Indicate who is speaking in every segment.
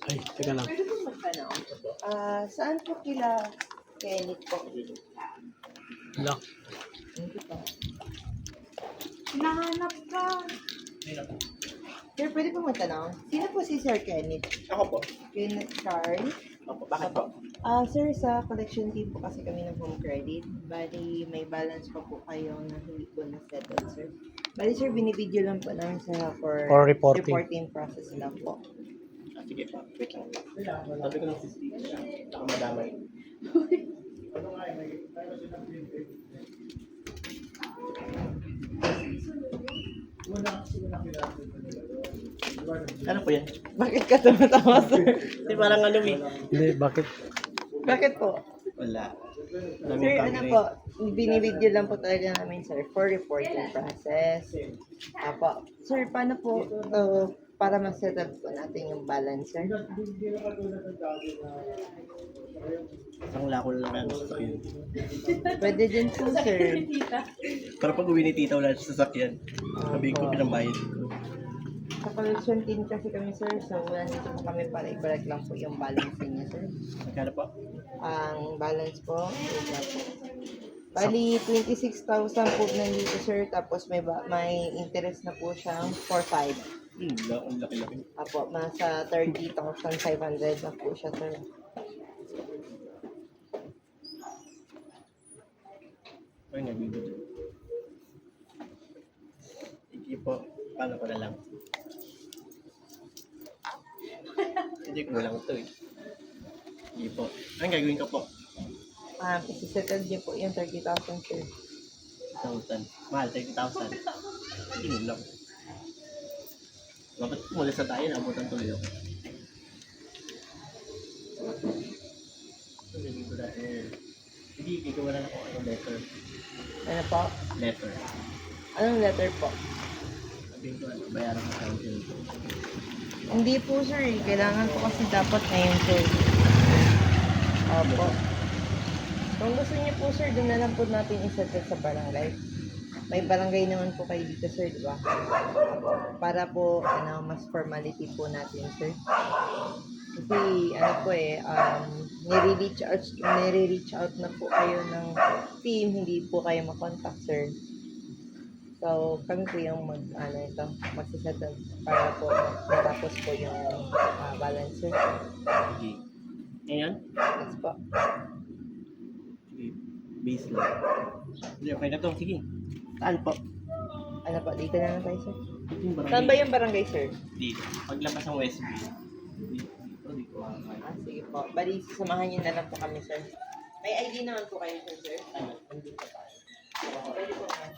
Speaker 1: Ay, teka lang.
Speaker 2: Pwede po magtanong. Saan po kila Kenneth po?
Speaker 1: Lock.
Speaker 2: Hindi po.
Speaker 3: Hinahanap ka.
Speaker 2: Sir, pwede po magtanong. Sino po si Sir Kenneth?
Speaker 4: Ako po.
Speaker 2: Kenneth Carl?
Speaker 4: Opo, bakit po?
Speaker 2: Sir, sa collection team po kasi kami ng home credit. Bali, may balance pa po kayo na hindi po na-settle, sir. Bali, sir, binibideo lang po namin sa for
Speaker 1: reporting.
Speaker 2: process lang po.
Speaker 4: Sige po, wait lang. Sabi ko ng CCTV. Baka madamay. Ano po yan?
Speaker 2: Bakit ka tumatawa, sir?
Speaker 4: Hindi parang ano eh.
Speaker 1: Hindi, bakit?
Speaker 2: Bakit po?
Speaker 4: Wala.
Speaker 2: Sir, ano po, binibideo lang po talaga namin, sir, for reporting process. Apo. Sir, paano po para ma-settle po natin yung balance, sir?
Speaker 4: Isang lako lang kaya gusto ko yun.
Speaker 2: Pwede din po, sir.
Speaker 4: Para pag uwi ni tita wala sa sasakyan. Sabi ko pinambayad ko.
Speaker 2: Sa collection team kasi kami, sir, so nandito po kami para i-correct lang po yung balance niya, sir.
Speaker 4: Magkano po?
Speaker 2: Ang balance po, ito po. Bali, 26,000 po nandito, sir, tapos may interest na po siyang 4,500.
Speaker 4: Ang laki-laki.
Speaker 2: Apo, nasa 30,500 na po siya, sir.
Speaker 4: Ay, nabibili. Hindi po. Paano ko na lang? Hindi ko na lang ito eh. Hindi po. Anong gagawin ko po?
Speaker 2: Isisettle niyo po yung 30,000, sir.
Speaker 4: 1,000. Mahal, 30,000. Hindi mo lang. Dapat mula sa tayo, naabutan tuloy ako. Hindi ko na hindi, gawa na ako ano letter.
Speaker 2: Ano po?
Speaker 4: Letter.
Speaker 2: Anong letter po?
Speaker 4: Sabihin ko ano, bayaran ko sa akin.
Speaker 2: Hindi po, sir. Kailangan po kasi dapat ngayon, sir. Opo. Kung gusto niyo po, sir, doon na lang po natin isettle sa barangay. May barangay naman po kayo dito, sir, di ba? Opo. Para po, mas formality po natin, sir. Kasi, po nire-reach out na po kayo ng team, hindi po kayo makontak, sir. So, kami po yung magsisettle para po matapos po yung balance, sir.
Speaker 4: Sige. Ngayon?
Speaker 2: Yes po.
Speaker 4: Sige. Base lang. Hindi, okay na to. Sige. Saan po?
Speaker 2: Ano po, dito na lang tayo, sir.
Speaker 4: Dito yung barangay.
Speaker 2: Saan ba yung barangay, sir?
Speaker 4: Dito. Paglabas ng Westby. Dito. Dito.
Speaker 2: Sige po. Bali, sasamahan niyo na lang po kami, sir. May ID naman po kayo, sir.
Speaker 4: Ano? Nandito pa tayo.
Speaker 2: Pwede po nga.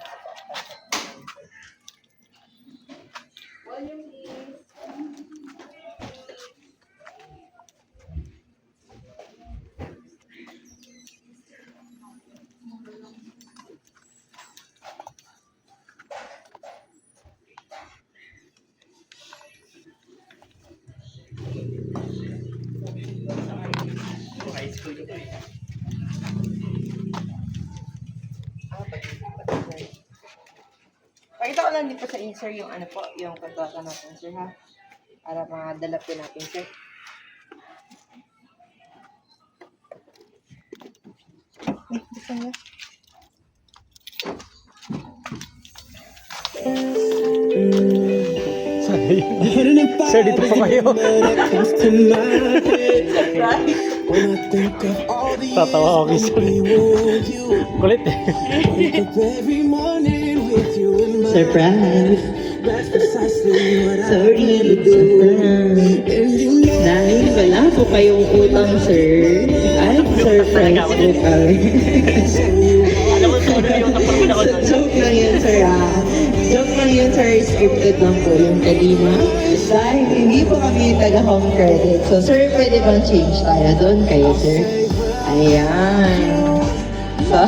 Speaker 3: Volume please.
Speaker 4: High school ko eh.
Speaker 2: Pakita ko lang din po sa inyo, sir, yung yung kontrata natin, sir, ha? Para madala po natin, sir. Gusto nga.
Speaker 1: Sir, dito po kayo. Tatawa ako, sir. Kulit eh.
Speaker 5: Surprise! Sorry! Dahil wala po kayong utang, sir. Ay, surprise po kami.
Speaker 4: Alam mo, sorry yung napapunta ko doon.
Speaker 5: Joke lang yun, sir, Joke lang yun, sir. Scripted lang po yung kalima. Dahil hindi po kami taga-home credit. So, sir, pwede bang change tayo doon kayo, sir? Ayan. So,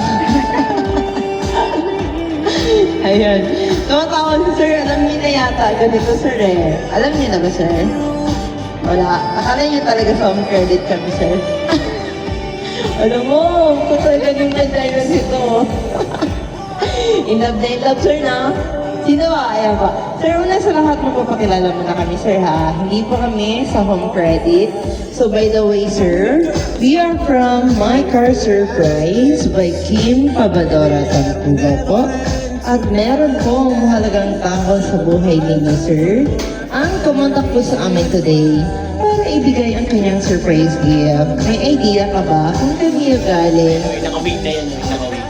Speaker 5: ayan. Tumatawa si sir. Alam niyo na yata. Ganito, sir, eh. Alam niyo na ba, sir? Wala. Akala niyo talaga sa home credit kami, sir. Alam mo, kung talaga yung nag-dialogue ito. In love na in love, sir, na? Sino ba? Ayan po. Sir, una sa lahat, magpapakilala muna kami, sir, ha? Hindi po kami sa home credit. So, by the way, sir, we are from My Car Surprise by Kim Pabadora Tampuga po. At meron po mahalagang tao sa buhay ninyo, sir. Ang kumontak po sa amin today para ibigay ang kanyang surprise gift. May idea ka ba kung kanino galing?
Speaker 4: May nakawait na yan. May nakawait.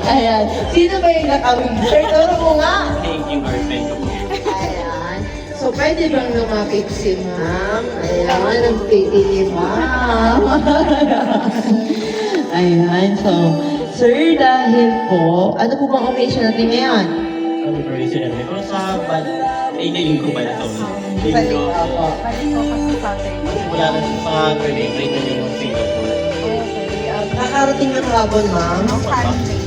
Speaker 5: Ayan. Sino ba yung nakawin? Sir, turo mo nga.
Speaker 4: Thank you, girlfriend ko po.
Speaker 5: Ayan. So, pwede bang lumapit si ma'am? Ayan, ang pwede ni ma'am. Ayan, so, sir, dahil po, ano po bang occasion natin ngayon?
Speaker 4: Ang girlfriend namin. Pero sa bad, ay linggo ba na ito?
Speaker 5: Balik
Speaker 4: Linggo.
Speaker 5: ako.
Speaker 4: Wala na sa mga girlfriend na yung Singapore.
Speaker 5: Nakarating ng hapon, ma'am?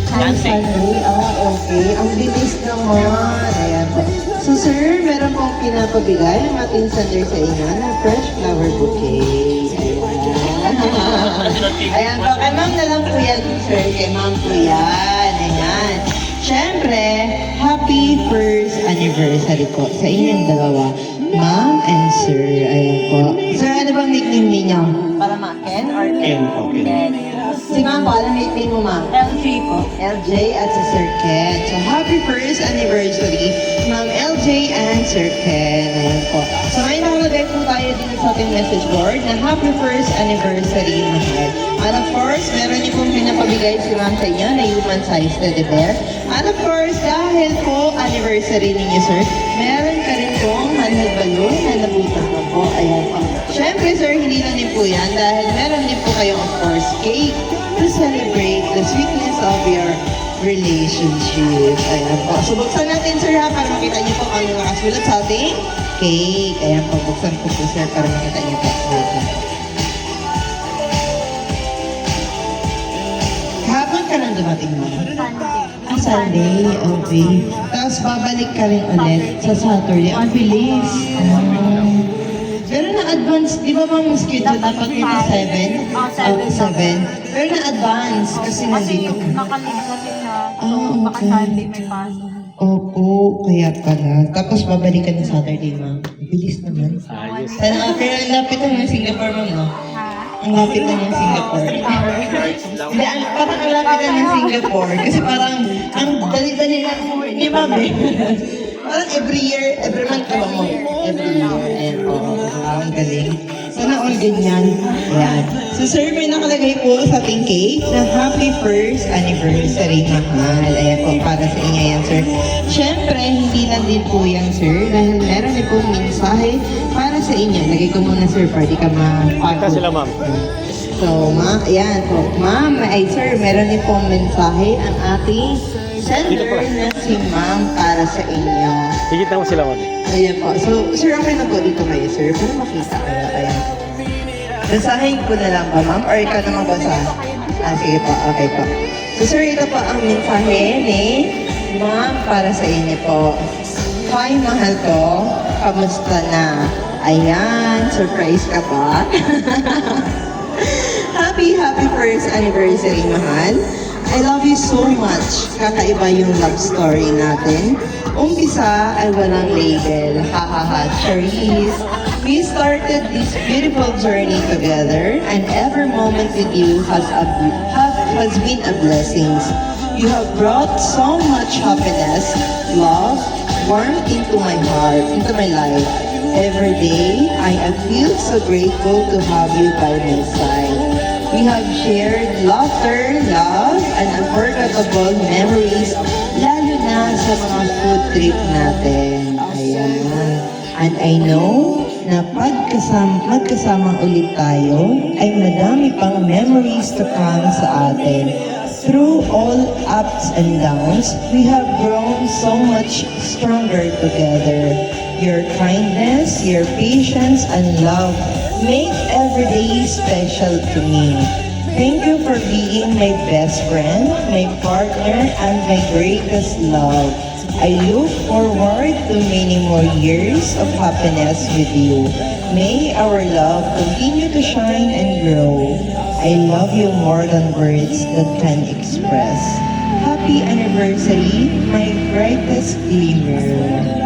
Speaker 4: Dancing.
Speaker 5: Sunday? Okay. Ang bilis naman. Ayan po. So, sir, meron pong pinapabigay ang ating sender sa inyo ng fresh flower bouquet. Ayan. Ayan po. Kay ma'am na lang po yan, sir. Kay ma'am po yan. Ayan. Siyempre, happy first anniversary po sa inyong dalawa. Ma'am and sir. Ayan po. Sir, ano bang nickname ninyo? Para ma-Ken or
Speaker 4: Ken po, Ken.
Speaker 5: Si ma'am po, anong nickname mo, ma'am? LJ po. LJ at si Sir Ken. So, happy first anniversary, Ma'am LJ and Sir Ken. Ayan po. So, ngayon nakalagay po tayo dito sa ating message board na happy first anniversary, mahal. And of course, meron niyo pong pinapabigay si ma'am sa inyo na human size teddy bear. And of course, dahil po anniversary ninyo, sir, meron ka rin pong handheld balloon na nabutas na po. Ayan po. Siyempre, sir, hindi lang din po yan dahil meron din po kayong, of course, cake to celebrate the sweetness of your relationship. Ayan po. So, buksan natin, sir, ha, para makita niyo po kung ano nakasulat sa ating cake. Ayan po, buksan po po, sir, para makita niyo po. Wait lang. Kahapon ka nang dumating mo? Sunday, okay. Tapos babalik ka rin ulit sa Saturday. Ang bilis. Pero na-advance, di ba bang schedule dapat nito 7? 7. Pero na-advance kasi nandito ka.
Speaker 3: Nakalib kasi siya. So,
Speaker 5: Ah,
Speaker 3: baka
Speaker 5: okay.
Speaker 3: Sunday may pasok.
Speaker 5: Opo, kaya pala. Tapos babalik ka ng Saturday, ma'am. Bilis naman.
Speaker 1: Ayos.
Speaker 5: Pero ang lapit na ng Singapore, ma'am, no?
Speaker 3: Ha?
Speaker 5: Ang lapit na ng Singapore. Hindi, parang ang lapit na ng Singapore. Kasi parang, ang dali-dali lang mo ni ma'am eh. Parang every year, every month ka ba mo? Every year. Ayan po. Ang galing. Sana all ganyan. Ayan. So sir, may nakalagay po sa ating cake na happy first anniversary, mahal. Ayan po, para sa inyo yan, sir. Siyempre, hindi lang din po yan, sir. Dahil meron din pong mensahe para sa inyo. Lagay ko muna, sir, para di ka
Speaker 1: Ika sila, ma'am.
Speaker 5: So, ayan po. Ma'am, sir, meron din pong mensahe ang ating sender na si ma'am para sa inyo.
Speaker 1: Higit mo sila, ma'am.
Speaker 5: Ayan po. So, sir, okay na po dito kayo, sir. Para makita kayo. Ayan. Basahin ko na lang ba, ma'am? Or ikaw na magbasa? Sige po. Okay po. So, sir, ito po ang mensahe ni ma'am para sa inyo po. Hi, mahal ko. Kamusta na? Ayan. Surprise ka ba? Happy first anniversary, mahal. I love you so much. Kakaiba yung love story natin. Umpisa ay walang label. Ha, Charisse. We started this beautiful journey together and every moment with you has been a blessing. You have brought so much happiness, love, warmth into my heart, into my life. Every day, I feel so grateful to have you by my side. We have shared laughter, love, and unforgettable memories, lalo na sa mga food trip natin. Ayan. And I know na magkasama ulit tayo, ay madami pang memories to come sa atin. Through all ups and downs, we have grown so much stronger together. Your kindness, your patience, and love make every day special to me. Thank you for being my best friend, my partner, and my greatest love. I look forward to many more years of happiness with you. May our love continue to shine and grow. I love you more than words that can express. happy anniversary, my brightest glimmer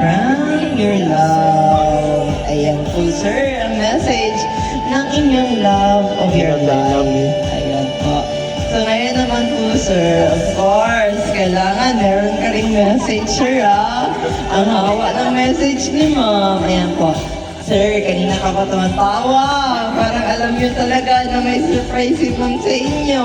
Speaker 5: from your love. Ayan po, sir, ang message ng inyong love of your life. Ayan po. So ngayon naman po, sir, of course, kailangan meron ka ring message, sir, ah. Ang hawa ng message ni ma'am. Ayan po. Sir, kanina ka pa tumatawa. Parang alam niyo talaga na may surprise si ma'am sa inyo.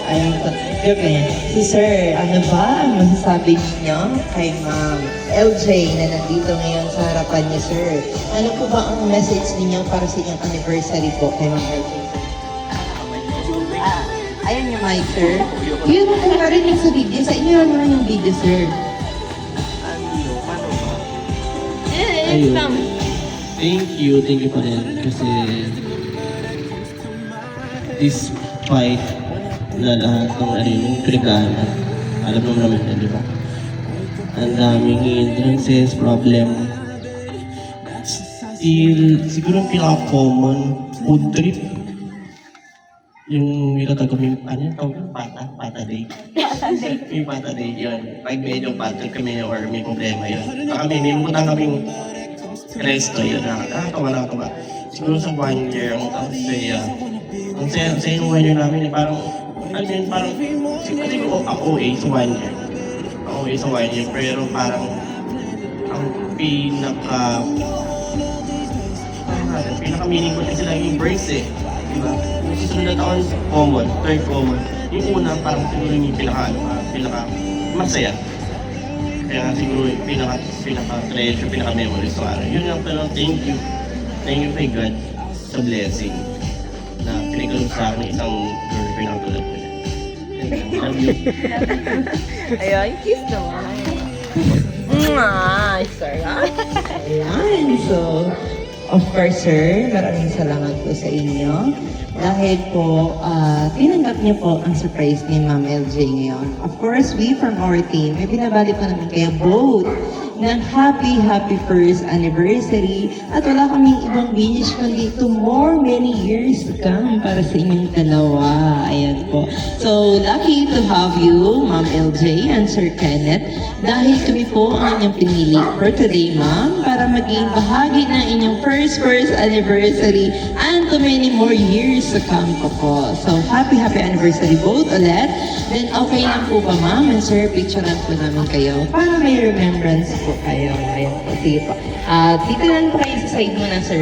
Speaker 5: Ayan po. Joke na yan. So, sir, ano ba ang masasabi niyo kay ma'am LJ na nandito ngayon sa harapan niyo, sir? Ano po ba ang message ninyo para sa inyong anniversary po kay ma'am LJ, sir? Ayan yung mic, sir. Yun mo kung narinig sa video. Sa inyo naman yung video, sir.
Speaker 4: Ayun. Thank you pa rin. Kasi despite na lahat ng yung pinagdaanan, alam mo naman yan, di ba? Ang daming hindrances, problem. Still, siguro yung pinaka-common food trip. Yung nilatag kami, ano yung tawag yung pata day. Yung pata day, yun. Pag medyo pata kami or may problema yun. Kami, may mutang kaming resto yun. Nakakatawa. Siguro sa 1 year, ang saya yung 1 year namin, parang, ano yun, parang, siguro ako sa 1 year. Ako sa 1 year, pero parang, ang pinaka-meaning ko kasi lang yung breaks eh. Diba? Yung susunod na taon, common, third common. Yung una, parang siguro yung pinaka-masaya. Kaya siguro yung pinaka-treasure, pinaka-memories sa araw. Yun lang pero thank you. Thank you kay God sa blessing na pinagkalong sa akin ng isang girlfriend ang tulad ko. Love you.
Speaker 2: Ayun, kiss naman. Sir.
Speaker 5: Ayan. So, of course, sir, maraming salamat po sa inyo. Dahil po, tinanggap niyo po ang surprise ni Ma'am LJ ngayon. Of course, we from our team, may binabali po naman kayo both ng happy first anniversary at wala kaming ibang wish kundi to more many years to come para sa inyong dalawa. Ayan po. So, lucky to have you, Ma'am LJ and Sir Kenneth, dahil kami po ang inyong pinili for today, ma'am, para maging bahagi ng inyong first anniversary and to many more years to come po. So, happy anniversary both ulit. Then, okay lang po ba, ma'am and sir, picture lang po namin kayo para may remembrance po kayo. Ayan po, sige po. Dito lang po kayo sa side mo na, sir.